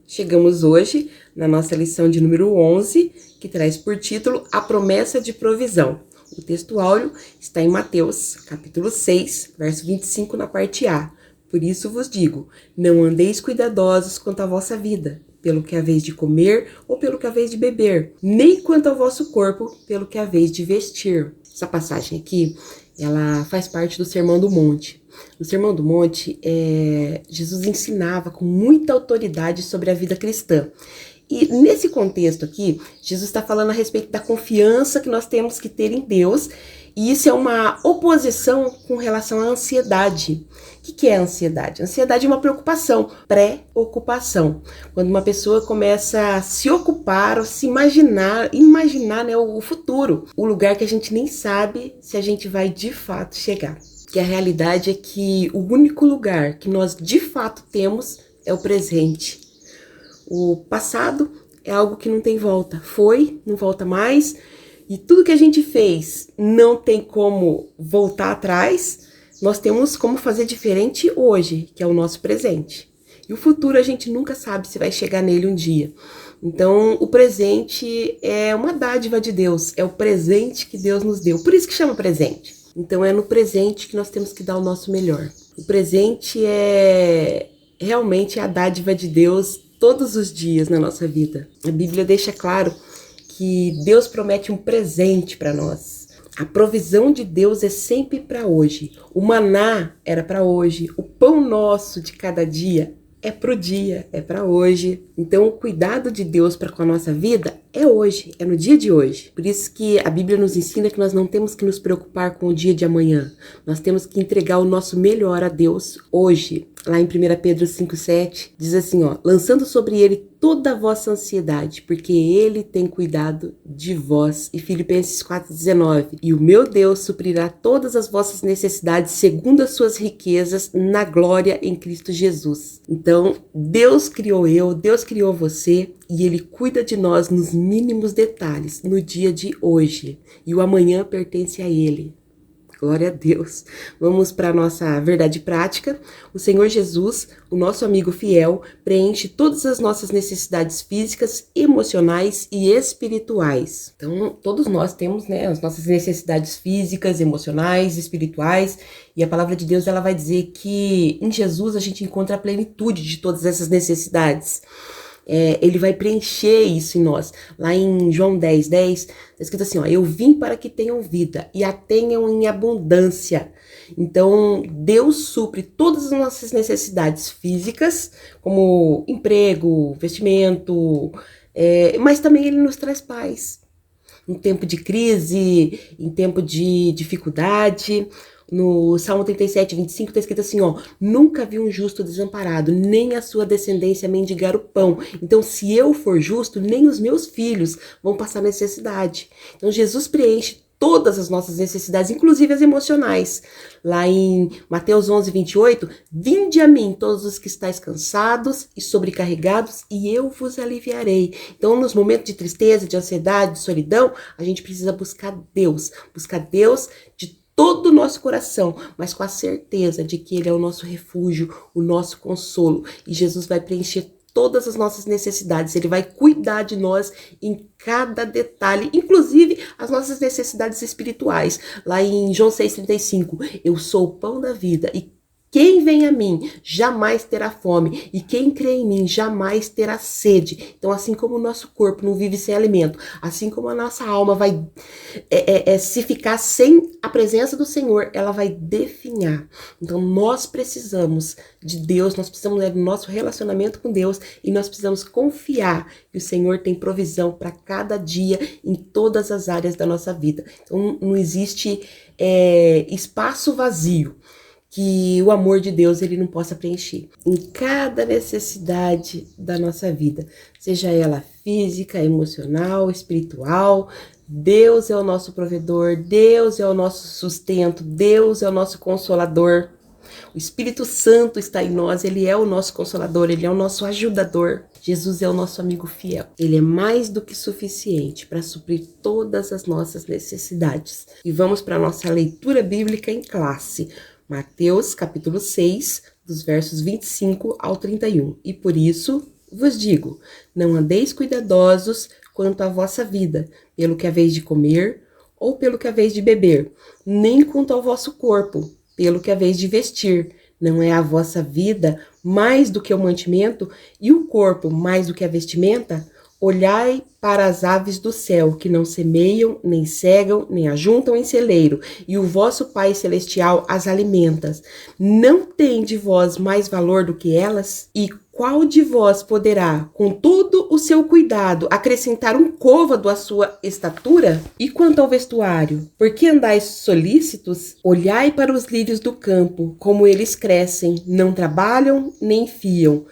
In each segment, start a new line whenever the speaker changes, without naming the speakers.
Chegamos hoje na nossa lição de número 11, que traz por título A Promessa de Provisão. O texto áureo está em Mateus, capítulo 6, verso 25, na parte A. Por isso vos digo, não andeis cuidadosos quanto à vossa vida, pelo que haveis de comer ou pelo que haveis de beber, nem quanto ao vosso corpo, pelo que haveis de vestir. Essa passagem aqui, ela faz parte do Sermão do Monte. No Sermão do Monte, Jesus ensinava com muita autoridade sobre a vida cristã. E nesse contexto aqui, Jesus está falando a respeito da confiança que nós temos que ter em Deus, e isso é uma oposição com relação à ansiedade. O que é a ansiedade? A ansiedade é uma preocupação, pré-ocupação. Quando uma pessoa começa a se ocupar ou se imaginar né, o futuro, o lugar que a gente nem sabe se a gente vai de fato chegar. Que a realidade é que o único lugar que nós de fato temos é o presente. O passado é algo que não tem volta. Foi, não volta mais. E tudo que a gente fez não tem como voltar atrás. Nós temos como fazer diferente hoje, que é o nosso presente. E o futuro a gente nunca sabe se vai chegar nele um dia. Então, o presente é uma dádiva de Deus. É o presente que Deus nos deu. Por isso que chama presente. Então, é no presente que nós temos que dar o nosso melhor. O presente é realmente a dádiva de Deus todos os dias na nossa vida. A Bíblia deixa claro que Deus promete um presente para nós. A provisão de Deus é sempre para hoje. O maná era para hoje. O pão nosso de cada dia é pro dia, é para hoje. Então, o cuidado de Deus para com a nossa vida é hoje, é no dia de hoje. Por isso que a Bíblia nos ensina que nós não temos que nos preocupar com o dia de amanhã. Nós temos que entregar o nosso melhor a Deus hoje. Lá em 1 Pedro 5,7, diz assim, lançando sobre ele toda a vossa ansiedade, porque ele tem cuidado de vós. E Filipenses 4,19, e o meu Deus suprirá todas as vossas necessidades segundo as suas riquezas na glória em Cristo Jesus. Então, Deus criou eu, Deus criou você, e Ele cuida de nós nos mínimos detalhes, no dia de hoje. E o amanhã pertence a Ele. Glória a Deus. Vamos para a nossa verdade prática. O Senhor Jesus, o nosso amigo fiel, preenche todas as nossas necessidades físicas, emocionais e espirituais. Então, todos nós temos, as nossas necessidades físicas, emocionais, espirituais. E a palavra de Deus, ela vai dizer que em Jesus a gente encontra a plenitude de todas essas necessidades. Ele vai preencher isso em nós. Lá em João 10:10, está escrito assim, eu vim para que tenham vida e a tenham em abundância. Então, Deus supre todas as nossas necessidades físicas, como emprego, vestimento, mas também Ele nos traz paz. Em tempo de crise, em tempo de dificuldade. No Salmo 37:25 está escrito assim, nunca vi um justo desamparado, nem a sua descendência mendigar o pão. Então, se eu for justo, nem os meus filhos vão passar necessidade. Então, Jesus preenche todas as nossas necessidades, inclusive as emocionais. Lá em Mateus 11:28, vinde a mim todos os que estáis cansados e sobrecarregados, e eu vos aliviarei. Então, nos momentos de tristeza, de ansiedade, de solidão, a gente precisa buscar Deus de todo o nosso coração, mas com a certeza de que Ele é o nosso refúgio, o nosso consolo. E Jesus vai preencher todas as nossas necessidades. Ele vai cuidar de nós em cada detalhe, inclusive as nossas necessidades espirituais. Lá em João 6:35, eu sou o pão da vida e quem vem a mim jamais terá fome, e quem crê em mim jamais terá sede. Então, assim como o nosso corpo não vive sem alimento, assim como a nossa alma vai se ficar sem a presença do Senhor, ela vai definhar. Então, nós precisamos de Deus, nós precisamos do nosso relacionamento com Deus, e nós precisamos confiar que o Senhor tem provisão para cada dia em todas as áreas da nossa vida. Então, não existe espaço vazio que o amor de Deus ele não possa preencher em cada necessidade da nossa vida, seja ela física, emocional, espiritual. Deus é o nosso provedor, Deus é o nosso sustento, Deus é o nosso consolador. O Espírito Santo está em nós, Ele é o nosso consolador, Ele é o nosso ajudador. Jesus é o nosso amigo fiel. Ele é mais do que suficiente para suprir todas as nossas necessidades. E vamos para a nossa leitura bíblica em classe. Mateus, capítulo 6, dos versos 25 ao 31. E por isso, Vos digo, não andeis cuidadosos quanto à vossa vida, pelo que haveis de comer ou pelo que haveis de beber, nem quanto ao vosso corpo, pelo que haveis de vestir. Não é a vossa vida mais do que o mantimento e o corpo mais do que a vestimenta? Olhai para as aves do céu, que não semeiam, nem cegam, nem ajuntam em celeiro, e o vosso Pai Celestial as alimenta. Não tem de vós mais valor do que elas? E qual de vós poderá, com todo o seu cuidado, acrescentar um côvado à sua estatura? E quanto ao vestuário, por que andais solícitos? Olhai para os lírios do campo, como eles crescem, não trabalham nem fiam.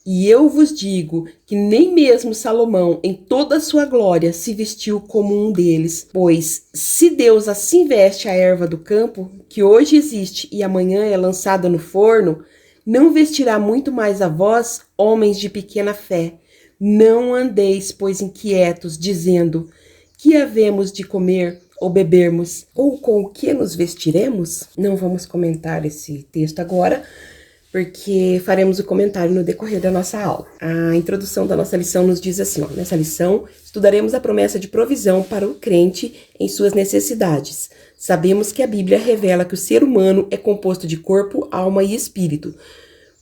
E eu vos digo que nem mesmo Salomão, em toda a sua glória, se vestiu como um deles. Pois, se Deus assim veste a erva do campo, que hoje existe e amanhã é lançada no forno, não vestirá muito mais a vós, homens de pequena fé. Não andeis, pois, inquietos, dizendo: que havemos de comer ou bebermos, ou com o que nos vestiremos? Não vamos comentar esse texto agora, porque faremos o comentário no decorrer da nossa aula. A introdução da nossa lição nos diz assim, nessa lição, estudaremos a promessa de provisão para o crente em suas necessidades. Sabemos que a Bíblia revela que o ser humano é composto de corpo, alma e espírito.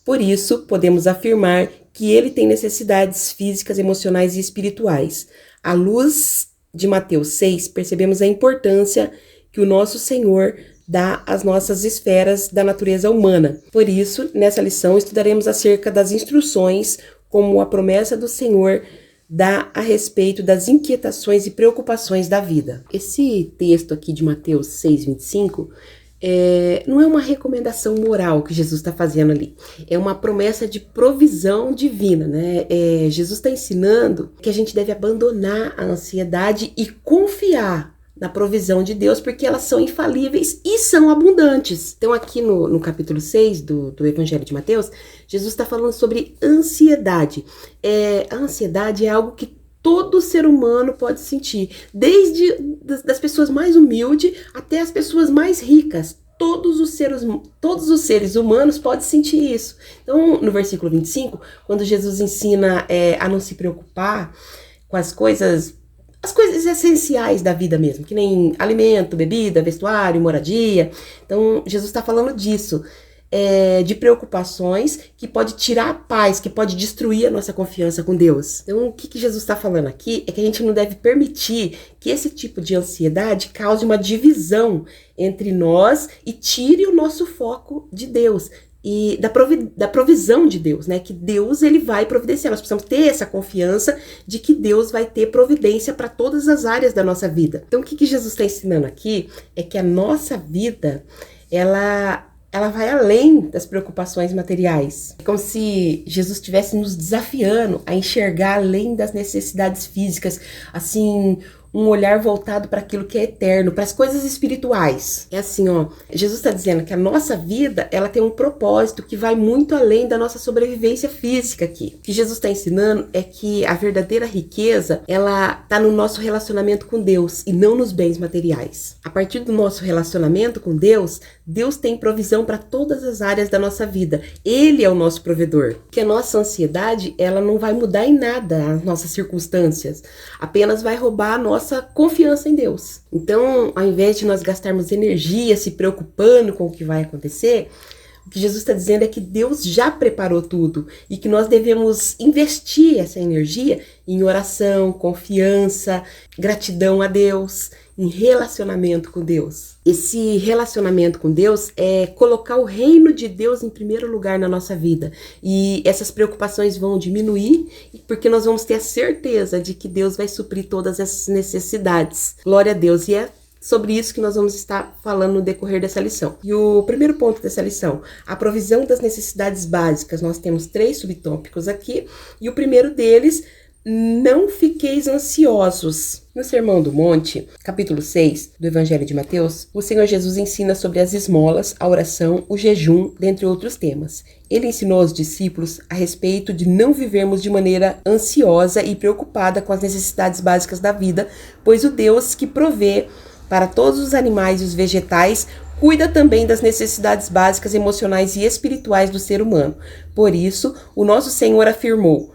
Por isso, podemos afirmar que ele tem necessidades físicas, emocionais e espirituais. À luz de Mateus 6, percebemos a importância que o nosso Senhor dá às nossas esferas da natureza humana. Por isso, nessa lição, estudaremos acerca das instruções como a promessa do Senhor dá a respeito das inquietações e preocupações da vida. Esse texto aqui de Mateus 6:25 não é uma recomendação moral que Jesus está fazendo ali. É uma promessa de provisão divina, né? Jesus está ensinando que a gente deve abandonar a ansiedade e confiar na provisão de Deus, porque elas são infalíveis e são abundantes. Então aqui no capítulo 6 do Evangelho de Mateus, Jesus está falando sobre ansiedade. A ansiedade é algo que todo ser humano pode sentir, desde das pessoas mais humildes até as pessoas mais ricas. Todos os seres humanos podem sentir isso. Então, no versículo 25, quando Jesus ensina a não se preocupar com as coisas essenciais da vida mesmo, que nem alimento, bebida, vestuário, moradia. Então, Jesus está falando disso, de preocupações que pode tirar a paz, que pode destruir a nossa confiança com Deus. Então, o que Jesus está falando aqui é que a gente não deve permitir que esse tipo de ansiedade cause uma divisão entre nós e tire o nosso foco de Deus. E da provisão de Deus, né? Que Deus, ele vai providenciar. Nós precisamos ter essa confiança de que Deus vai ter providência para todas as áreas da nossa vida. Então, o que Jesus está ensinando aqui é que a nossa vida, ela vai além das preocupações materiais. É como se Jesus estivesse nos desafiando a enxergar além das necessidades físicas, assim, um olhar voltado para aquilo que é eterno, para as coisas espirituais. É assim, Jesus está dizendo que a nossa vida, ela tem um propósito que vai muito além da nossa sobrevivência física aqui. O que Jesus está ensinando é que a verdadeira riqueza, ela está no nosso relacionamento com Deus e não nos bens materiais. A partir do nosso relacionamento com Deus, Deus tem provisão para todas as áreas da nossa vida. Ele é o nosso provedor. Que a nossa ansiedade, ela não vai mudar em nada as nossas circunstâncias, apenas vai roubar a nossa confiança em Deus. Então, ao invés de nós gastarmos energia se preocupando com o que vai acontecer, o que Jesus está dizendo é que Deus já preparou tudo e que nós devemos investir essa energia em oração, confiança, gratidão a Deus, em relacionamento com Deus. Esse relacionamento com Deus é colocar o reino de Deus em primeiro lugar na nossa vida. E essas preocupações vão diminuir, porque nós vamos ter a certeza de que Deus vai suprir todas essas necessidades. Glória a Deus. E é sobre isso que nós vamos estar falando no decorrer dessa lição. E o primeiro ponto dessa lição, a provisão das necessidades básicas. Nós temos 3 subtópicos aqui, e o primeiro deles, não fiqueis ansiosos. No Sermão do Monte, capítulo 6 do Evangelho de Mateus, o Senhor Jesus ensina sobre as esmolas, a oração, o jejum, dentre outros temas. Ele ensinou aos discípulos a respeito de não vivermos de maneira ansiosa e preocupada com as necessidades básicas da vida, pois o Deus que provê para todos os animais e os vegetais cuida também das necessidades básicas emocionais e espirituais do ser humano. Por isso, o nosso Senhor afirmou: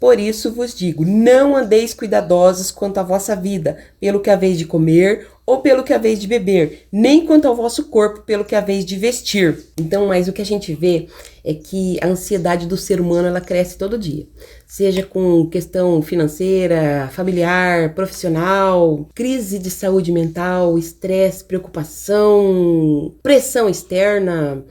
Por isso vos digo, não andeis cuidadosos quanto à vossa vida, pelo que haveis de comer ou pelo que haveis de beber, nem quanto ao vosso corpo, pelo que haveis de vestir. Então, mas o que a gente vê é que a ansiedade do ser humano, ela cresce todo dia. Seja com questão financeira, familiar, profissional, crise de saúde mental, estresse, preocupação, pressão externa,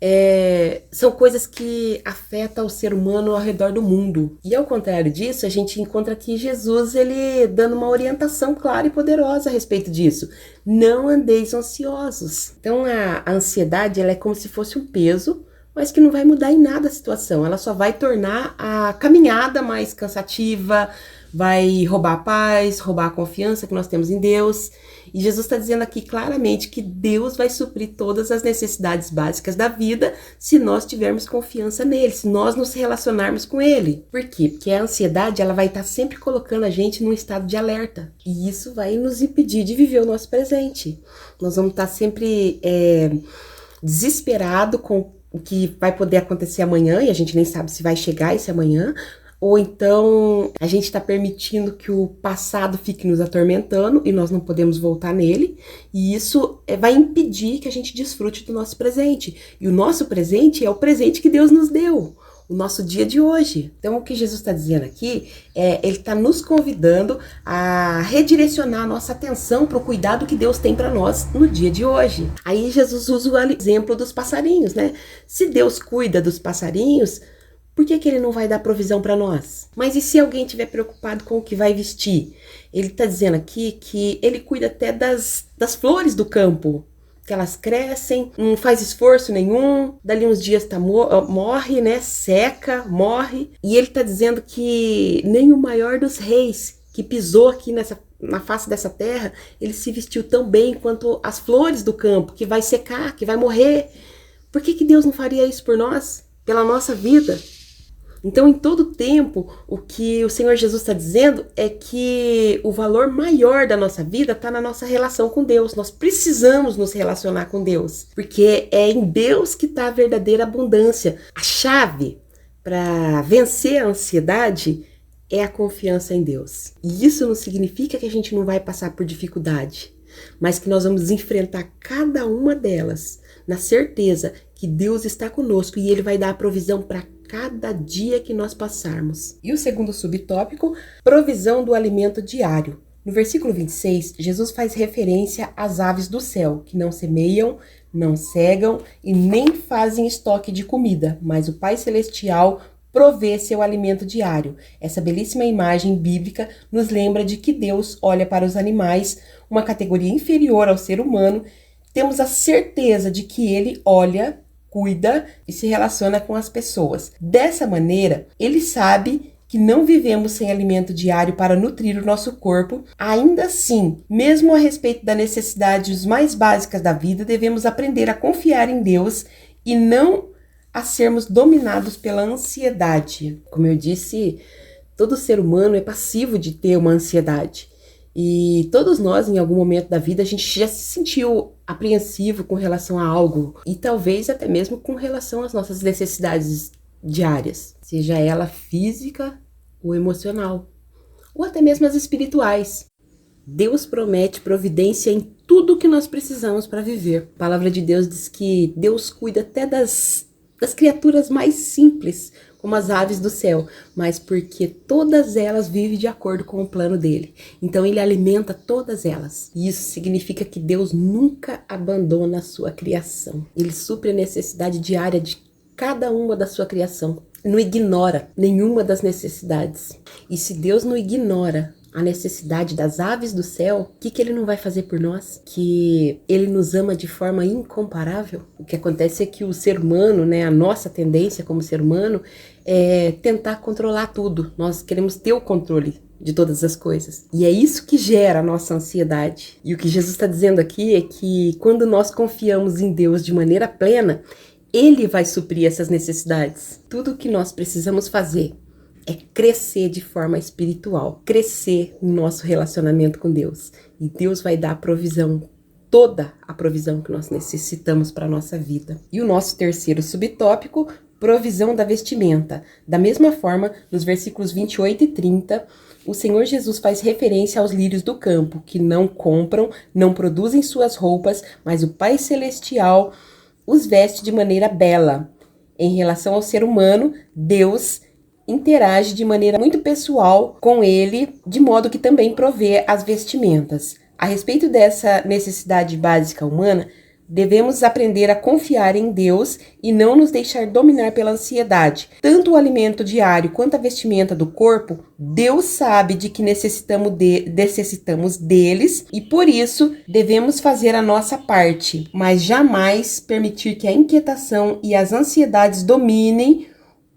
são coisas que afetam o ser humano ao redor do mundo. E ao contrário disso, a gente encontra aqui Jesus, ele dando uma orientação clara e poderosa a respeito disso. Não andeis ansiosos. Então a ansiedade, ela é como se fosse um peso, mas que não vai mudar em nada a situação. Ela só vai tornar a caminhada mais cansativa, vai roubar a paz, roubar a confiança que nós temos em Deus. E Jesus está dizendo aqui claramente que Deus vai suprir todas as necessidades básicas da vida se nós tivermos confiança nele, se nós nos relacionarmos com ele. Por quê? Porque a ansiedade, ela vai estar sempre colocando a gente num estado de alerta. E isso vai nos impedir de viver o nosso presente. Nós vamos estar sempre desesperado com o que vai poder acontecer amanhã, e a gente nem sabe se vai chegar esse amanhã, ou então a gente está permitindo que o passado fique nos atormentando e nós não podemos voltar nele, e isso vai impedir que a gente desfrute do nosso presente. E o nosso presente é o presente que Deus nos deu, o nosso dia de hoje. Então o que Jesus está dizendo aqui ele está nos convidando a redirecionar a nossa atenção para o cuidado que Deus tem para nós no dia de hoje. Aí Jesus usa o exemplo dos passarinhos, né? Se Deus cuida dos passarinhos, por que ele não vai dar provisão para nós? Mas e se alguém estiver preocupado com o que vai vestir? Ele está dizendo aqui que ele cuida até das flores do campo, que elas crescem, não faz esforço nenhum, dali uns dias morre, né? Seca, morre. E ele está dizendo que nem o maior dos reis que pisou aqui na face dessa terra, ele se vestiu tão bem quanto as flores do campo, que vai secar, que vai morrer. Por que Deus não faria isso por nós? Pela nossa vida? Então, em todo tempo, o que o Senhor Jesus está dizendo é que o valor maior da nossa vida está na nossa relação com Deus. Nós precisamos nos relacionar com Deus, porque é em Deus que está a verdadeira abundância. A chave para vencer a ansiedade é a confiança em Deus. E isso não significa que a gente não vai passar por dificuldade, mas que nós vamos enfrentar cada uma delas na certeza que Deus está conosco e Ele vai dar a provisão para cada dia que nós passarmos. E o segundo subtópico, provisão do alimento diário. No versículo 26, Jesus faz referência às aves do céu, que não semeiam, não cegam e nem fazem estoque de comida, mas o Pai Celestial provê seu alimento diário. Essa belíssima imagem bíblica nos lembra de que Deus olha para os animais, uma categoria inferior ao ser humano. Temos a certeza de que Ele olha, cuida e se relaciona com as pessoas. Dessa maneira, Ele sabe que não vivemos sem alimento diário para nutrir o nosso corpo. Ainda assim, mesmo a respeito das necessidades mais básicas da vida, devemos aprender a confiar em Deus e não a sermos dominados pela ansiedade. Como eu disse, todo ser humano é passivo de ter uma ansiedade. E todos nós, em algum momento da vida, a gente já se sentiu apreensivo com relação a algo. E talvez até mesmo com relação às nossas necessidades diárias. Seja ela física ou emocional. Ou até mesmo as espirituais. Deus promete providência em tudo que nós precisamos para viver. A palavra de Deus diz que Deus cuida até das criaturas mais simples, como as aves do céu, mas porque todas elas vivem de acordo com o plano dele. Então ele alimenta todas elas. E isso significa que Deus nunca abandona a sua criação. Ele supre a necessidade diária de cada uma da sua criação. Não ignora nenhuma das necessidades. E se Deus não ignora a necessidade das aves do céu, o que ele não vai fazer por nós? Que ele nos ama de forma incomparável. O que acontece é que o ser humano, né, a nossa tendência como ser humano é tentar controlar tudo. Nós queremos ter o controle de todas as coisas. E é isso que gera a nossa ansiedade. E o que Jesus está dizendo aqui é que quando nós confiamos em Deus de maneira plena, Ele vai suprir essas necessidades. Tudo o que nós precisamos fazer é crescer de forma espiritual, crescer no nosso relacionamento com Deus. E Deus vai dar a provisão, toda a provisão que nós necessitamos para a nossa vida. E o nosso terceiro subtópico, provisão da vestimenta. Da mesma forma, nos versículos 28 e 30, o Senhor Jesus faz referência aos lírios do campo, que não compram, não produzem suas roupas, mas o Pai Celestial os veste de maneira bela. Em relação ao ser humano, Deus interage de maneira muito pessoal com ele, de modo que também provê as vestimentas. A respeito dessa necessidade básica humana, devemos aprender a confiar em Deus e não nos deixar dominar pela ansiedade. Tanto o alimento diário quanto a vestimenta do corpo, Deus sabe de que necessitamos deles e por isso devemos fazer a nossa parte, mas jamais permitir que a inquietação e as ansiedades dominem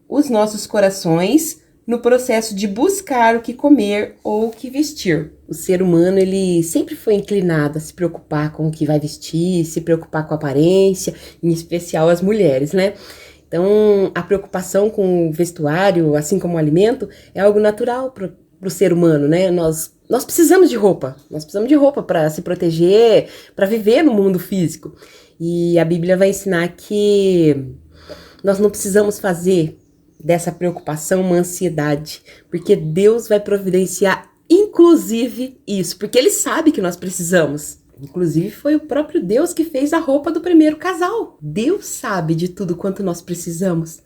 os nossos corações no processo de buscar o que comer ou o que vestir. O ser humano, ele sempre foi inclinado a se preocupar com o que vai vestir, se preocupar com a aparência, em especial as mulheres, né? Então, a preocupação com o vestuário, assim como o alimento, é algo natural para o ser humano, né? Nós precisamos de roupa, para se proteger, para viver no mundo físico. E a Bíblia vai ensinar que nós não precisamos fazer dessa preocupação uma ansiedade, porque Deus vai providenciar inclusive isso, porque Ele sabe que nós precisamos. Inclusive foi o próprio Deus que fez a roupa do primeiro casal. Deus sabe de tudo quanto nós precisamos.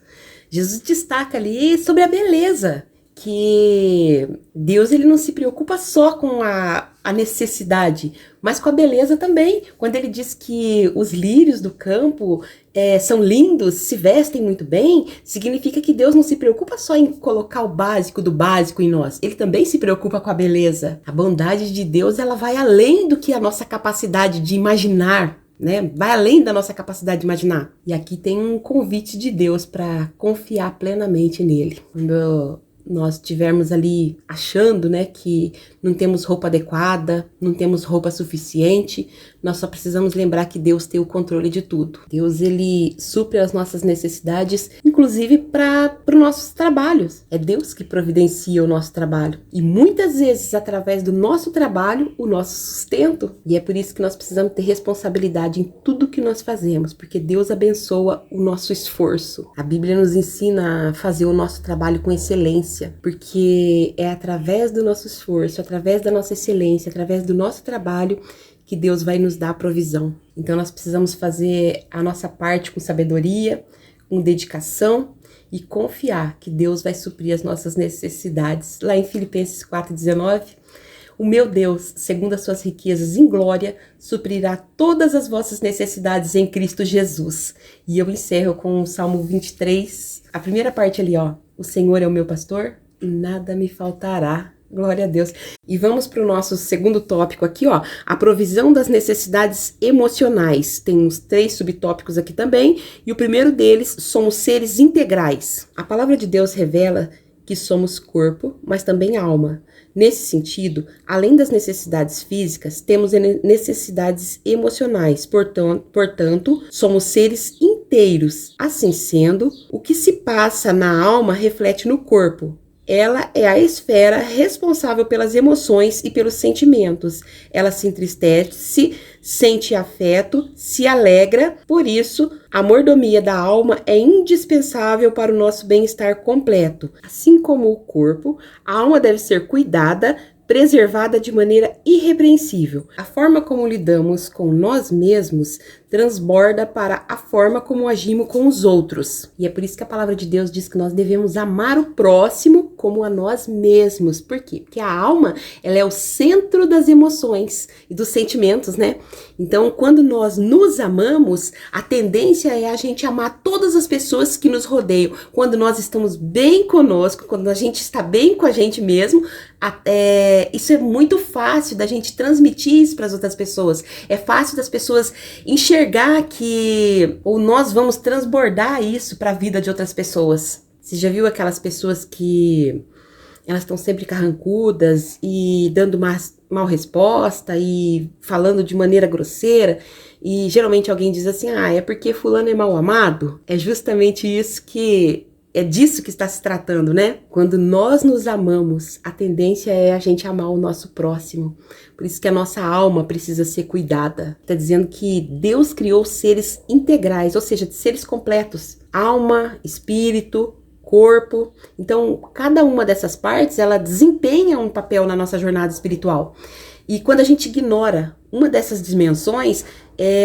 Jesus destaca ali sobre a beleza, que Deus ele não se preocupa só com a necessidade, mas com a beleza também. Quando ele diz que os lírios do campo são lindos, se vestem muito bem, significa que Deus não se preocupa só em colocar o básico do básico em nós. Ele também se preocupa com a beleza. A bondade de Deus, ela vai além do que a nossa capacidade de imaginar, né? Vai além da nossa capacidade de imaginar. E aqui tem um convite de Deus para confiar plenamente nele. Quando nós estivermos ali achando, né, que não temos roupa adequada, não temos roupa suficiente, nós só precisamos lembrar que Deus tem o controle de tudo. Deus, ele supre as nossas necessidades, inclusive para os nossos trabalhos. É Deus que providencia o nosso trabalho. E muitas vezes, através do nosso trabalho, o nosso sustento. E é por isso que nós precisamos ter responsabilidade em tudo que nós fazemos, porque Deus abençoa o nosso esforço. A Bíblia nos ensina a fazer o nosso trabalho com excelência, porque é através do nosso esforço, através da nossa excelência, através do nosso trabalho, que Deus vai nos dar a provisão. Então nós precisamos fazer a nossa parte com sabedoria, com dedicação e confiar que Deus vai suprir as nossas necessidades. Lá em Filipenses 4,19, o meu Deus, segundo as suas riquezas em glória, suprirá todas as vossas necessidades em Cristo Jesus. E eu encerro com o Salmo 23, a primeira parte ali, ó. O Senhor é o meu pastor e nada me faltará. Glória a Deus. E vamos para o nosso segundo tópico aqui, ó. A provisão das necessidades emocionais. Tem uns 3 subtópicos aqui também. E o primeiro deles, somos seres integrais. A palavra de Deus revela que somos corpo, mas também alma. Nesse sentido, além das necessidades físicas, temos necessidades emocionais. Portanto, somos seres inteiros. Assim sendo, o que se passa na alma reflete no corpo. Ela é a esfera responsável pelas emoções e pelos sentimentos. Ela se entristece, sente afeto, se alegra. Por isso, a mordomia da alma é indispensável para o nosso bem-estar completo. Assim como o corpo, a alma deve ser cuidada, preservada de maneira irrepreensível. A forma como lidamos com nós mesmos transborda para a forma como agimos com os outros. E é por isso que a palavra de Deus diz que nós devemos amar o próximo como a nós mesmos. Por quê? Porque a alma, ela é o centro das emoções e dos sentimentos, né? Então, quando nós nos amamos, a tendência é a gente amar todas as pessoas que nos rodeiam. Quando nós estamos bem conosco, quando a gente está bem com a gente mesmo, isso é muito fácil da gente transmitir isso para as outras pessoas. É fácil das pessoas enxergar ou nós vamos transbordar isso para a vida de outras pessoas. Você já viu aquelas pessoas que elas estão sempre carrancudas e dando mal resposta e falando de maneira grosseira? E geralmente alguém diz assim, é porque fulano é mal amado? É justamente isso que é disso que está se tratando, né? Quando nós nos amamos, a tendência é a gente amar o nosso próximo. Por isso que a nossa alma precisa ser cuidada. Está dizendo que Deus criou seres integrais, ou seja, seres completos. Alma, espírito, corpo. Então, cada uma dessas partes, ela desempenha um papel na nossa jornada espiritual. E quando a gente ignora uma dessas dimensões,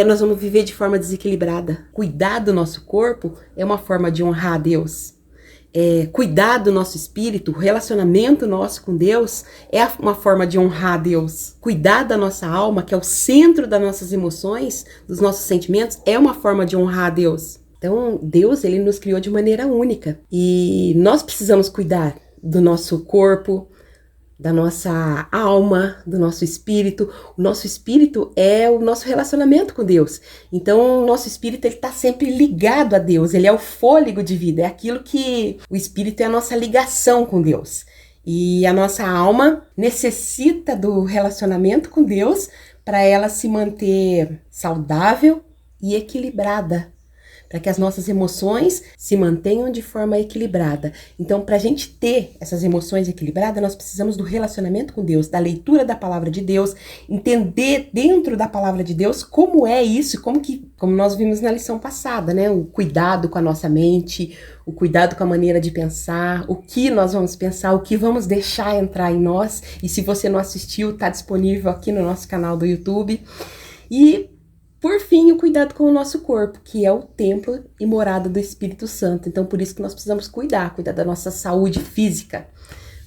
nós vamos viver de forma desequilibrada. Cuidar do nosso corpo é uma forma de honrar a Deus. Cuidar do nosso espírito, o relacionamento nosso com Deus é uma forma de honrar a Deus. Cuidar da nossa alma, que é o centro das nossas emoções, dos nossos sentimentos, é uma forma de honrar a Deus. Então, Deus, ele nos criou de maneira única. E nós precisamos cuidar do nosso corpo, da nossa alma, do nosso espírito. O nosso espírito é o nosso relacionamento com Deus. Então, o nosso espírito está sempre ligado a Deus. Ele é o fôlego de vida. É aquilo que o espírito é a nossa ligação com Deus. E a nossa alma necessita do relacionamento com Deus para ela se manter saudável e equilibrada, para que as nossas emoções se mantenham de forma equilibrada. Então, para a gente ter essas emoções equilibradas, nós precisamos do relacionamento com Deus, da leitura da palavra de Deus, entender dentro da palavra de Deus como é isso, como nós vimos na lição passada, né? O cuidado com a nossa mente, o cuidado com a maneira de pensar, o que nós vamos pensar, o que vamos deixar entrar em nós. E se você não assistiu, está disponível aqui no nosso canal do YouTube. E por fim, o cuidado com o nosso corpo, que é o templo e morada do Espírito Santo. Então, por isso que nós precisamos cuidar da nossa saúde física,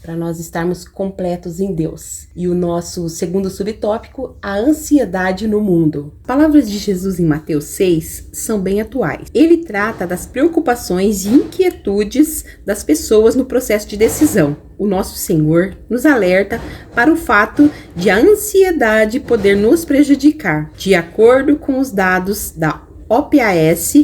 para nós estarmos completos em Deus. E o nosso segundo subtópico, a ansiedade no mundo. Palavras de Jesus em Mateus 6 são bem atuais. Ele trata das preocupações e inquietudes das pessoas no processo de decisão. O nosso Senhor nos alerta para o fato de a ansiedade poder nos prejudicar. De acordo com os dados da OPAS,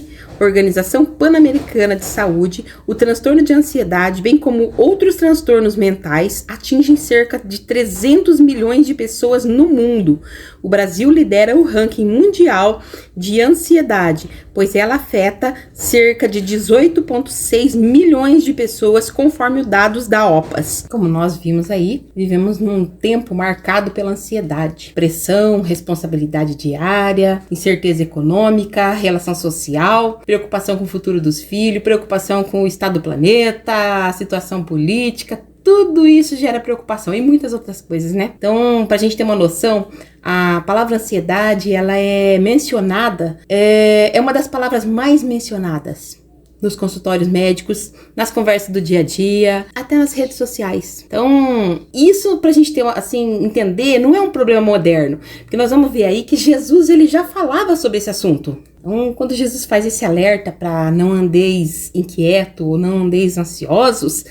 Organização Pan-Americana de Saúde, o transtorno de ansiedade, bem como outros transtornos mentais, atingem cerca de 300 milhões de pessoas no mundo. O Brasil lidera o ranking mundial de ansiedade, pois ela afeta cerca de 18,6 milhões de pessoas, conforme os dados da OPAS. Como nós vimos aí, vivemos num tempo marcado pela ansiedade, pressão, responsabilidade diária, incerteza econômica, relação social, preocupação com o futuro dos filhos, preocupação com o estado do planeta, a situação política. Tudo isso gera preocupação e muitas outras coisas, né? Então, pra gente ter uma noção, a palavra ansiedade, ela é mencionada, é uma das palavras mais mencionadas nos consultórios médicos, nas conversas do dia a dia, até nas redes sociais. Então, isso pra gente ter, assim, entender, não é um problema moderno, porque nós vamos ver aí que Jesus, ele já falava sobre esse assunto. Então, quando Jesus faz esse alerta para não andeis inquieto ou não andeis ansiosos,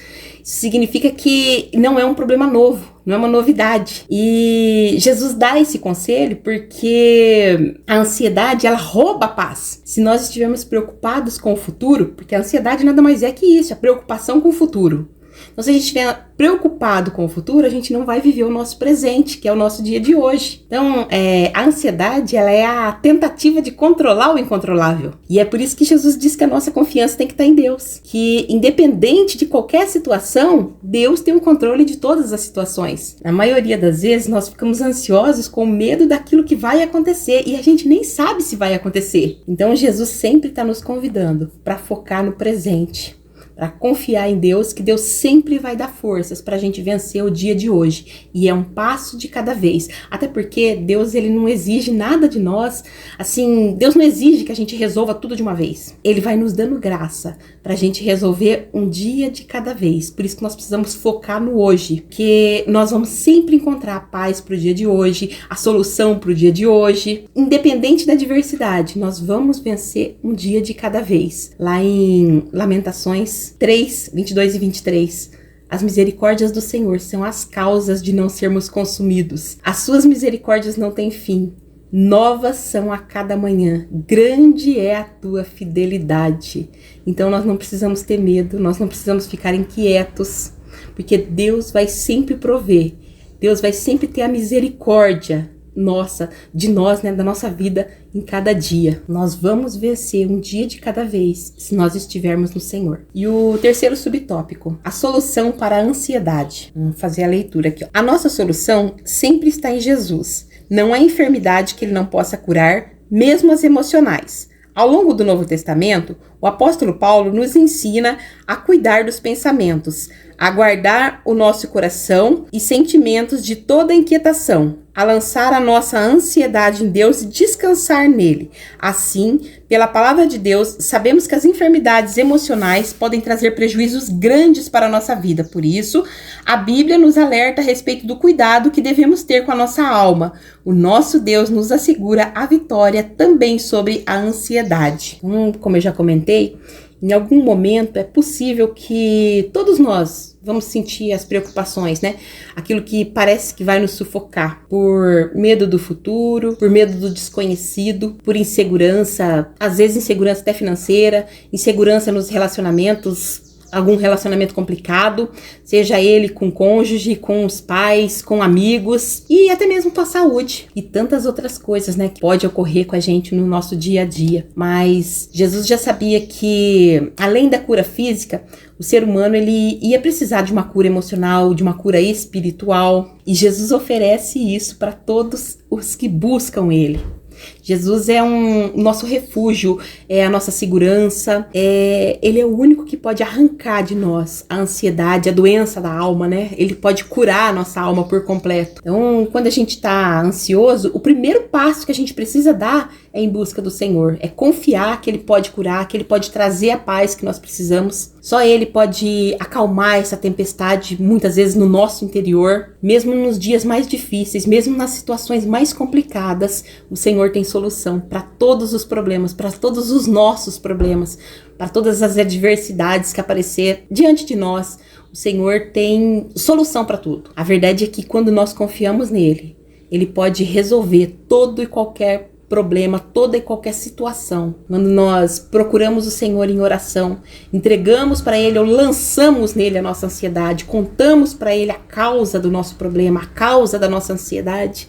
isso significa que não é um problema novo, não é uma novidade. E Jesus dá esse conselho porque a ansiedade, ela rouba a paz. Se nós estivermos preocupados com o futuro, porque a ansiedade nada mais é que isso, a preocupação com o futuro. Então, se a gente estiver preocupado com o futuro, a gente não vai viver o nosso presente, que é o nosso dia de hoje. Então, a ansiedade, ela é a tentativa de controlar o incontrolável. E é por isso que Jesus diz que a nossa confiança tem que estar em Deus. Que, independente de qualquer situação, Deus tem o controle de todas as situações. Na maioria das vezes, nós ficamos ansiosos com medo daquilo que vai acontecer e a gente nem sabe se vai acontecer. Então, Jesus sempre está nos convidando para focar no presente, para confiar em Deus, que Deus sempre vai dar forças para a gente vencer o dia de hoje. E é um passo de cada vez. Até porque Deus, ele não exige nada de nós. Assim, Deus não exige que a gente resolva tudo de uma vez. Ele vai nos dando graça para a gente resolver um dia de cada vez. Por isso que nós precisamos focar no hoje. Que nós vamos sempre encontrar a paz para o dia de hoje, a solução para o dia de hoje. Independente da adversidade, nós vamos vencer um dia de cada vez. Lá em Lamentações 3, 22 e 23. As misericórdias do Senhor são as causas de não sermos consumidos. As suas misericórdias não têm fim. Novas são a cada manhã. Grande é a tua fidelidade. Então nós não precisamos ter medo, nós não precisamos ficar inquietos, porque Deus vai sempre prover. Deus vai sempre ter a misericórdia
de nós, né, da nossa vida em cada dia. Nós vamos vencer um dia de cada vez se nós estivermos no Senhor. E o terceiro subtópico, a solução para a ansiedade. Vamos fazer a leitura aqui. A nossa solução sempre está em Jesus. Não há enfermidade que ele não possa curar, mesmo as emocionais. Ao longo do Novo Testamento, o apóstolo Paulo nos ensina a cuidar dos pensamentos, a guardar o nosso coração e sentimentos de toda inquietação, a lançar a nossa ansiedade em Deus e descansar nele. Assim, pela palavra de Deus, sabemos que as enfermidades emocionais podem trazer prejuízos grandes para a nossa vida. Por isso, a Bíblia nos alerta a respeito do cuidado que devemos ter com a nossa alma. O nosso Deus nos assegura a vitória também sobre a ansiedade. Como eu já comentei, em algum momento é possível que todos nós vamos sentir as preocupações, né? Aquilo que parece que vai nos sufocar por medo do futuro, por medo do desconhecido, por insegurança, às vezes insegurança até financeira, insegurança nos relacionamentos, algum relacionamento complicado, seja ele com o cônjuge, com os pais, com amigos e até mesmo com a saúde e tantas outras coisas, né, que pode ocorrer com a gente no nosso dia a dia. Mas Jesus já sabia que, além da cura física, o ser humano ele ia precisar de uma cura emocional, de uma cura espiritual, e Jesus oferece isso para todos os que buscam ele. Jesus é o nosso refúgio, é a nossa segurança, ele é o único que pode arrancar de nós a ansiedade, a doença da alma, né? Ele pode curar a nossa alma por completo. Então, quando a gente está ansioso, o primeiro passo que a gente precisa dar é em busca do Senhor, é confiar que Ele pode curar, que Ele pode trazer a paz que nós precisamos. Só Ele pode acalmar essa tempestade, muitas vezes no nosso interior, mesmo nos dias mais difíceis, mesmo nas situações mais complicadas, o Senhor tem solução para todos os problemas, para todos os nossos problemas, para todas as adversidades que aparecer diante de nós. O Senhor tem solução para tudo. A verdade é que quando nós confiamos nele, Ele pode resolver todo e qualquer problema, toda e qualquer situação. Quando nós procuramos o Senhor em oração, entregamos para Ele ou lançamos nele a nossa ansiedade, contamos para Ele a causa do nosso problema, a causa da nossa ansiedade,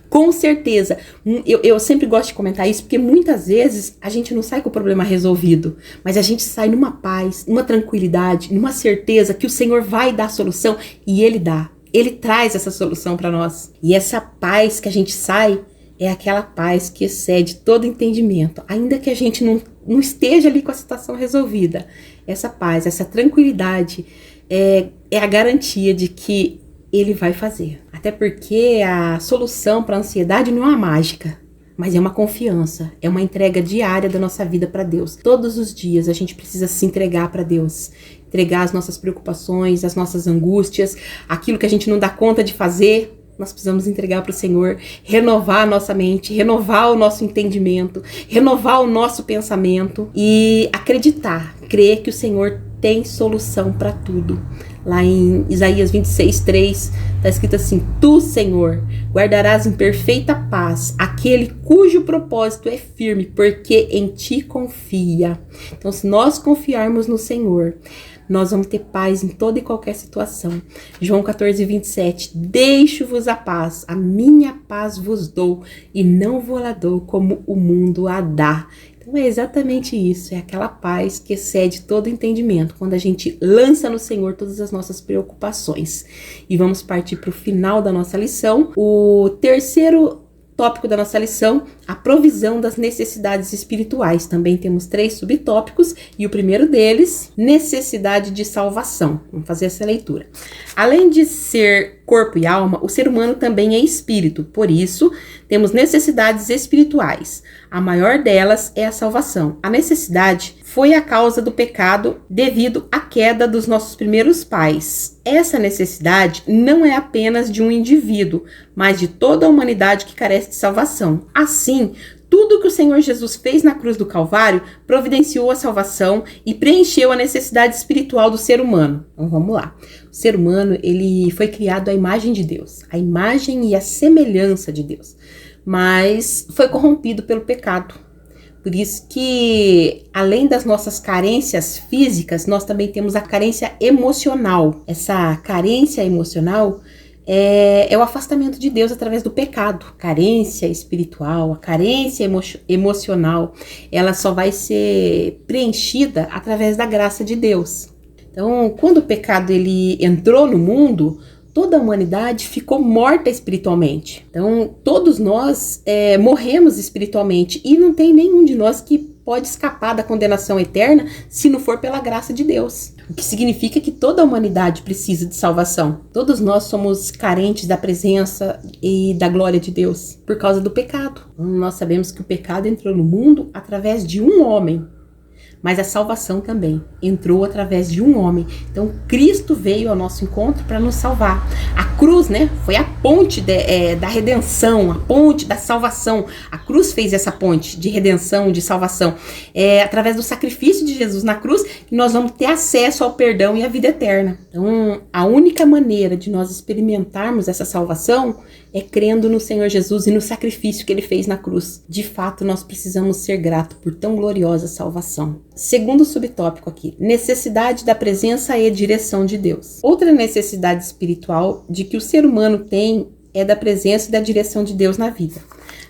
com certeza, eu sempre gosto de comentar isso, porque muitas vezes a gente não sai com o problema resolvido, mas a gente sai numa paz, numa tranquilidade, numa certeza que o Senhor vai dar a solução, e Ele dá. Ele traz essa solução para nós. E essa paz que a gente sai é aquela paz que excede todo entendimento, ainda que a gente não esteja ali com a situação resolvida. Essa paz, essa tranquilidade é a garantia de que Ele vai fazer. Até porque a solução para a ansiedade não é uma mágica, mas é uma confiança, é uma entrega diária da nossa vida para Deus. Todos os dias a gente precisa se entregar para Deus, entregar as nossas preocupações, as nossas angústias, aquilo que a gente não dá conta de fazer. Nós precisamos entregar para o Senhor, renovar a nossa mente, renovar o nosso entendimento, renovar o nosso pensamento e acreditar, crer que o Senhor tem solução para tudo. Lá em Isaías 26:3 está escrito assim: Tu, Senhor, guardarás em perfeita paz aquele cujo propósito é firme, porque em Ti confia. Então, se nós confiarmos no Senhor, nós vamos ter paz em toda e qualquer situação. João 14:27, deixo-vos a paz, a minha paz vos dou, e não vou lá dou como o mundo a dá. Então é exatamente isso, é aquela paz que excede todo entendimento, quando a gente lança no Senhor todas as nossas preocupações. E vamos partir para o final da nossa lição. O terceiro tópico da nossa lição, a provisão das necessidades espirituais. Também temos 3 subtópicos e o primeiro deles, necessidade de salvação. Vamos fazer essa leitura. Além de ser corpo e alma, o ser humano também é espírito. Por isso, temos necessidades espirituais. A maior delas é a salvação. A necessidade foi a causa do pecado devido à queda dos nossos primeiros pais. Essa necessidade não é apenas de um indivíduo, mas de toda a humanidade que carece de salvação. Assim, tudo que o Senhor Jesus fez na cruz do Calvário providenciou a salvação e preencheu a necessidade espiritual do ser humano. Então vamos lá. O ser humano, ele foi criado à imagem de Deus, a imagem e a semelhança de Deus, mas foi corrompido pelo pecado. Por isso que, além das nossas carências físicas, nós também temos a carência emocional. Essa carência emocional é o afastamento de Deus através do pecado. Carência espiritual, a carência emocional, ela só vai ser preenchida através da graça de Deus. Então, quando o pecado ele entrou no mundo, toda a humanidade ficou morta espiritualmente. Então, todos nós morremos espiritualmente e não tem nenhum de nós que pode escapar da condenação eterna se não for pela graça de Deus. O que significa que toda a humanidade precisa de salvação. Todos nós somos carentes da presença e da glória de Deus por causa do pecado. Nós sabemos que o pecado entrou no mundo através de um homem. Mas a salvação também entrou através de um homem. Então, Cristo veio ao nosso encontro para nos salvar. A cruz, né, foi a ponte da redenção, a ponte da salvação. A cruz fez essa ponte de redenção, de salvação. É através do sacrifício de Jesus na cruz que nós vamos ter acesso ao perdão e à vida eterna. Então, a única maneira de nós experimentarmos essa salvação é crendo no Senhor Jesus e no sacrifício que Ele fez na cruz. De fato, nós precisamos ser gratos por tão gloriosa salvação. Segundo subtópico aqui, necessidade da presença e direção de Deus. Outra necessidade espiritual de que o ser humano tem é da presença e da direção de Deus na vida.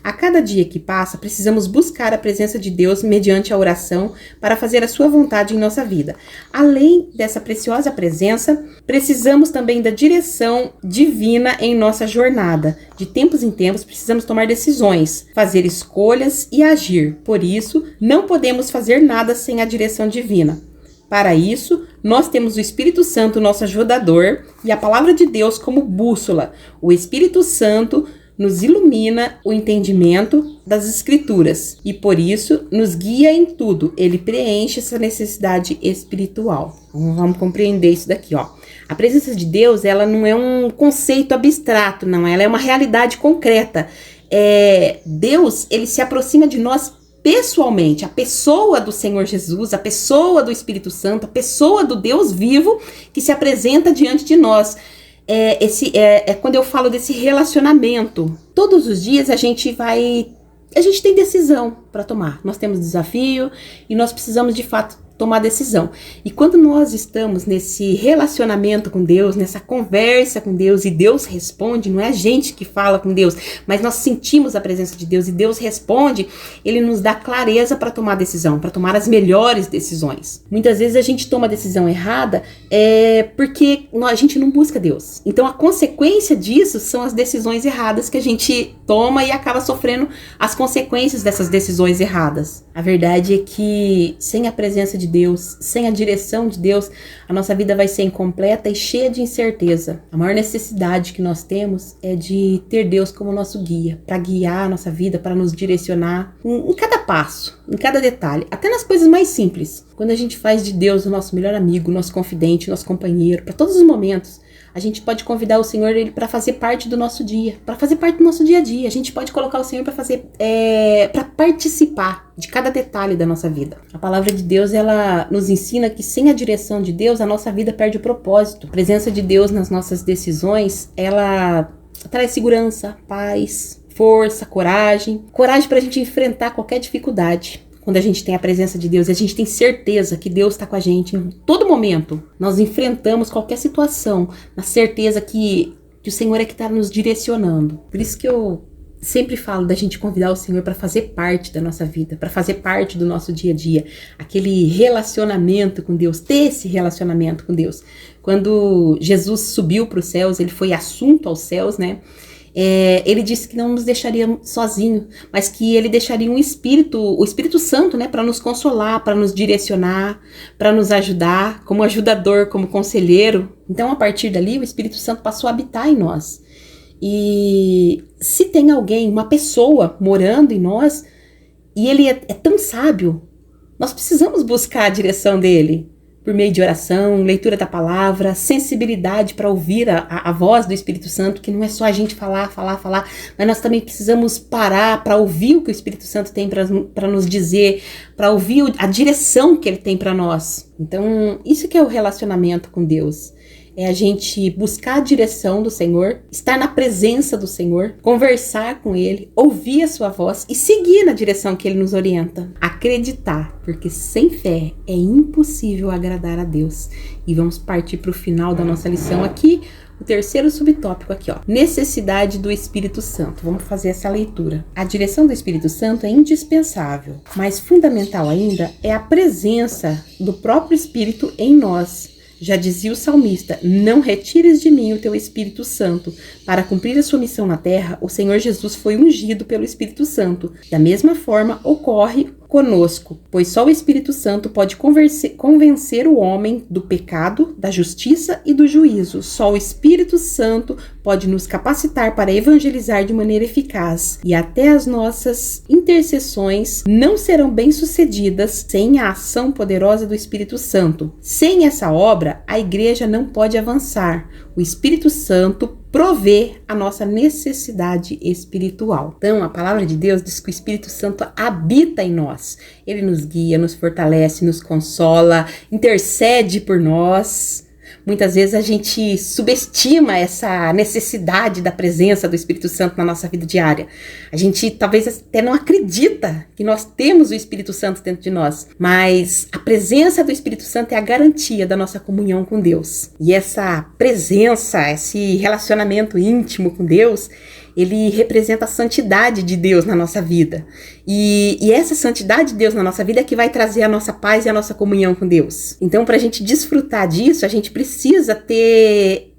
A cada dia que passa, precisamos buscar a presença de Deus mediante a oração para fazer a sua vontade em nossa vida. Além dessa preciosa presença, precisamos também da direção divina em nossa jornada. De tempos em tempos, precisamos tomar decisões, fazer escolhas e agir. Por isso, não podemos fazer nada sem a direção divina. Para isso, nós temos o Espírito Santo, nosso ajudador, e a Palavra de Deus como bússola. O Espírito Santo nos ilumina o entendimento das Escrituras e, por isso, nos guia em tudo. Ele preenche essa necessidade espiritual. Então, vamos compreender isso daqui, ó. A presença de Deus, ela não é um conceito abstrato, não. Ela é uma realidade concreta. Deus, ele se aproxima de nós pessoalmente. A pessoa do Senhor Jesus, a pessoa do Espírito Santo, a pessoa do Deus vivo que se apresenta diante de nós. Quando eu falo desse relacionamento, todos os dias a gente tem decisão para tomar. Nós temos desafio e nós precisamos de fato tomar decisão. E quando nós estamos nesse relacionamento com Deus, nessa conversa com Deus, e Deus responde, não é a gente que fala com Deus, mas nós sentimos a presença de Deus e Deus responde, Ele nos dá clareza para tomar decisão, para tomar as melhores decisões. Muitas vezes a gente toma a decisão errada porque a gente não busca Deus. Então a consequência disso são as decisões erradas que a gente toma e acaba sofrendo as consequências dessas decisões erradas. A verdade é que sem a presença de Deus, sem a direção de Deus, a nossa vida vai ser incompleta e cheia de incerteza. A maior necessidade que nós temos é de ter Deus como nosso guia, para guiar a nossa vida, para nos direcionar em cada passo, em cada detalhe, até nas coisas mais simples. Quando a gente faz de Deus o nosso melhor amigo, nosso confidente, nosso companheiro, para todos os momentos, a gente pode convidar o Senhor para fazer parte do nosso dia, para fazer parte do nosso dia a dia. A gente pode colocar o Senhor para participar de cada detalhe da nossa vida. A palavra de Deus, ela nos ensina que sem a direção de Deus, a nossa vida perde o propósito. A presença de Deus nas nossas decisões, ela traz segurança, paz, força, coragem para a gente enfrentar qualquer dificuldade. Quando a gente tem a presença de Deus e a gente tem certeza que Deus está com a gente em todo momento, nós enfrentamos qualquer situação na certeza que o Senhor é que está nos direcionando. Por isso que eu sempre falo da gente convidar o Senhor para fazer parte da nossa vida, para fazer parte do nosso dia a dia. Aquele relacionamento com Deus, ter esse relacionamento com Deus. Quando Jesus subiu para os céus, ele foi assunto aos céus, né? Ele disse que não nos deixaria sozinho, mas que ele deixaria o Espírito Santo, né, para nos consolar, para nos direcionar, para nos ajudar, como ajudador, como conselheiro. Então, a partir dali, o Espírito Santo passou a habitar em nós. E se tem alguém, uma pessoa morando em nós, e ele é tão sábio, nós precisamos buscar a direção dele. Por meio de oração, leitura da palavra, sensibilidade para ouvir a voz do Espírito Santo, que não é só a gente falar, mas nós também precisamos parar para ouvir o que o Espírito Santo tem para nos dizer, para ouvir a direção que ele tem para nós. Então, isso que é o relacionamento com Deus. É a gente buscar a direção do Senhor, estar na presença do Senhor, conversar com Ele, ouvir a sua voz e seguir na direção que Ele nos orienta. Acreditar, porque sem fé é impossível agradar a Deus. E vamos partir para o final da nossa lição aqui, O terceiro subtópico aqui, ó, necessidade do Espírito Santo. Vamos fazer essa leitura. A direção do Espírito Santo é indispensável, mas fundamental ainda é a presença do próprio Espírito em nós. Já dizia o salmista: não retires de mim o teu Espírito Santo. Para cumprir a sua missão na terra, o Senhor Jesus foi ungido pelo Espírito Santo. Da mesma forma, ocorre conosco, pois só o Espírito Santo pode convencer o homem do pecado, da justiça e do juízo. Só o Espírito Santo pode nos capacitar para evangelizar de maneira eficaz. E até as nossas intercessões não serão bem-sucedidas sem a ação poderosa do Espírito Santo. Sem essa obra, a igreja não pode avançar. O Espírito Santo provê a nossa necessidade espiritual. Então, a palavra de Deus diz que o Espírito Santo habita em nós. Ele nos guia, nos fortalece, nos consola, intercede por nós. Muitas vezes a gente subestima essa necessidade da presença do Espírito Santo na nossa vida diária. A gente talvez até não acredita que nós temos o Espírito Santo dentro de nós, mas a presença do Espírito Santo é a garantia da nossa comunhão com Deus. E essa presença, esse relacionamento íntimo com Deus, ele representa a santidade de Deus na nossa vida. E essa santidade de Deus na nossa vida é que vai trazer a nossa paz e a nossa comunhão com Deus. Então, para a gente desfrutar disso, a gente precisa ter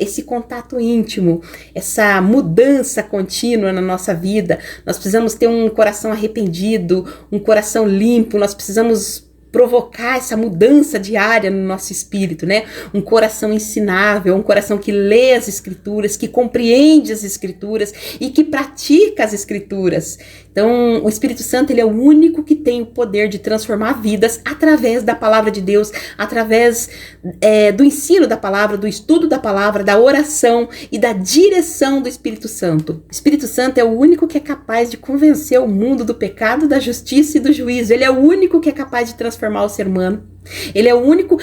esse contato íntimo, essa mudança contínua na nossa vida. Nós precisamos ter um coração arrependido, um coração limpo, nós precisamos provocar essa mudança diária no nosso espírito, né? Um coração ensinável, um coração que lê as Escrituras, que compreende as Escrituras e que pratica as Escrituras. Então, o Espírito Santo, ele é o único que tem o poder de transformar vidas através da palavra de Deus, através do ensino da palavra, do estudo da palavra, da oração e da direção do Espírito Santo. O Espírito Santo é o único que é capaz de convencer o mundo do pecado, da justiça e do juízo. Ele é o único que é capaz de transformar o ser humano. Ele é o único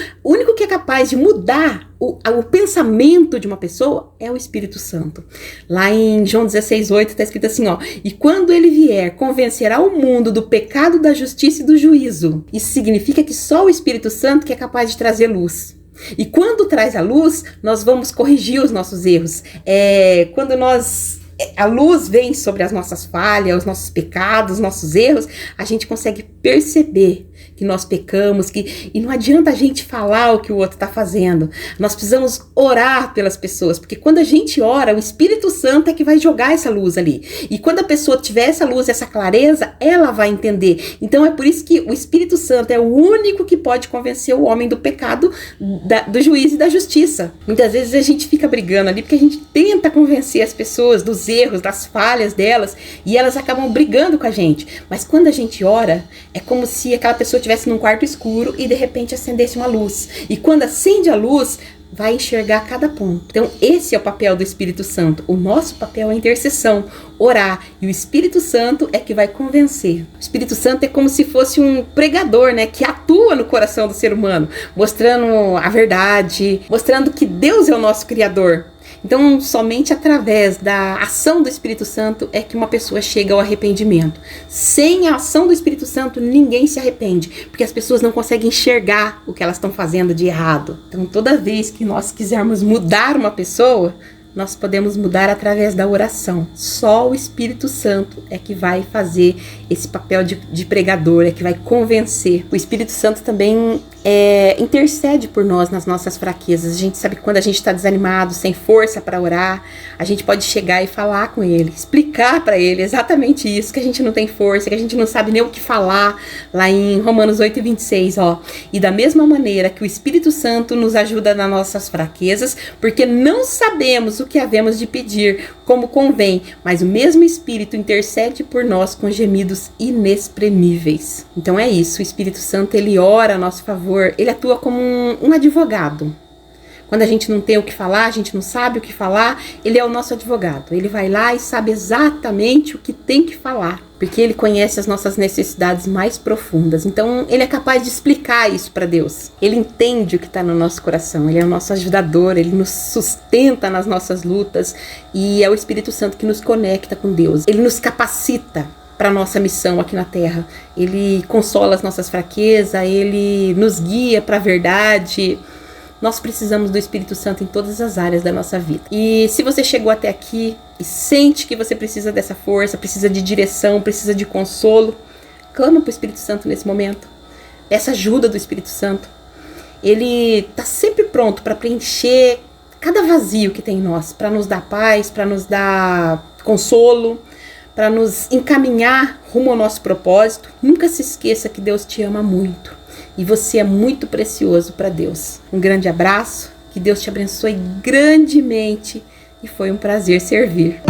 que é capaz de mudar o pensamento de uma pessoa, é o Espírito Santo. Lá em João 16:8 está escrito assim, ó: e quando ele vier, convencerá o mundo do pecado, da justiça e do juízo. Isso significa que só o Espírito Santo que é capaz de trazer luz. E quando traz a luz, nós vamos corrigir os nossos erros. Quando a luz vem sobre as nossas falhas, os nossos pecados, os nossos erros, a gente consegue perceber que nós pecamos, e não adianta a gente falar o que o outro está fazendo. Nós precisamos orar pelas pessoas, porque quando a gente ora, o Espírito Santo é que vai jogar essa luz ali. E quando a pessoa tiver essa luz, essa clareza, ela vai entender. Então é por isso que o Espírito Santo é o único que pode convencer o homem do pecado, do juízo e da justiça. Muitas vezes a gente fica brigando ali, porque a gente tenta convencer as pessoas dos erros, das falhas delas, e elas acabam brigando com a gente. Mas quando a gente ora, é como se aquela pessoa estivesse num quarto escuro e de repente acendesse uma luz. E quando acende a luz, vai enxergar cada ponto. Então esse é o papel do Espírito Santo. O nosso papel é intercessão, orar. E o Espírito Santo é que vai convencer. O Espírito Santo é como se fosse um pregador, né? Que atua no coração do ser humano, mostrando a verdade, mostrando que Deus é o nosso Criador. Então, somente através da ação do Espírito Santo é que uma pessoa chega ao arrependimento. Sem a ação do Espírito Santo, ninguém se arrepende, porque as pessoas não conseguem enxergar o que elas estão fazendo de errado. Então, toda vez que nós quisermos mudar uma pessoa, nós podemos mudar através da oração. Só o Espírito Santo é que vai fazer esse papel de pregador, é que vai convencer. O Espírito Santo também intercede por nós nas nossas fraquezas. A gente sabe que quando a gente está desanimado, sem força para orar, a gente pode chegar e falar com ele, explicar para ele exatamente isso, que a gente não tem força, que a gente não sabe nem o que falar. Lá em Romanos 8:26, ó: e da mesma maneira que o Espírito Santo nos ajuda nas nossas fraquezas, porque não sabemos o que havemos de pedir como convém, mas o mesmo Espírito intercede por nós com gemidos inexprimíveis. Então é isso, o Espírito Santo, ele ora a nosso favor, ele atua como um advogado. Quando a gente não tem o que falar, a gente não sabe o que falar, ele é o nosso advogado. Ele vai lá e sabe exatamente o que tem que falar, porque ele conhece as nossas necessidades mais profundas. Então, ele é capaz de explicar isso para Deus. Ele entende o que está no nosso coração, ele é o nosso ajudador, ele nos sustenta nas nossas lutas, e é o Espírito Santo que nos conecta com Deus. Ele nos capacita para a nossa missão aqui na Terra. Ele consola as nossas fraquezas, ele nos guia para a verdade. Nós precisamos do Espírito Santo em todas as áreas da nossa vida. E se você chegou até aqui e sente que você precisa dessa força, precisa de direção, precisa de consolo, clama para o Espírito Santo nesse momento. Essa ajuda do Espírito Santo. Ele está sempre pronto para preencher cada vazio que tem em nós, para nos dar paz, para nos dar consolo, para nos encaminhar rumo ao nosso propósito. Nunca se esqueça que Deus te ama muito e você é muito precioso para Deus. Um grande abraço, que Deus te abençoe grandemente e foi um prazer servir.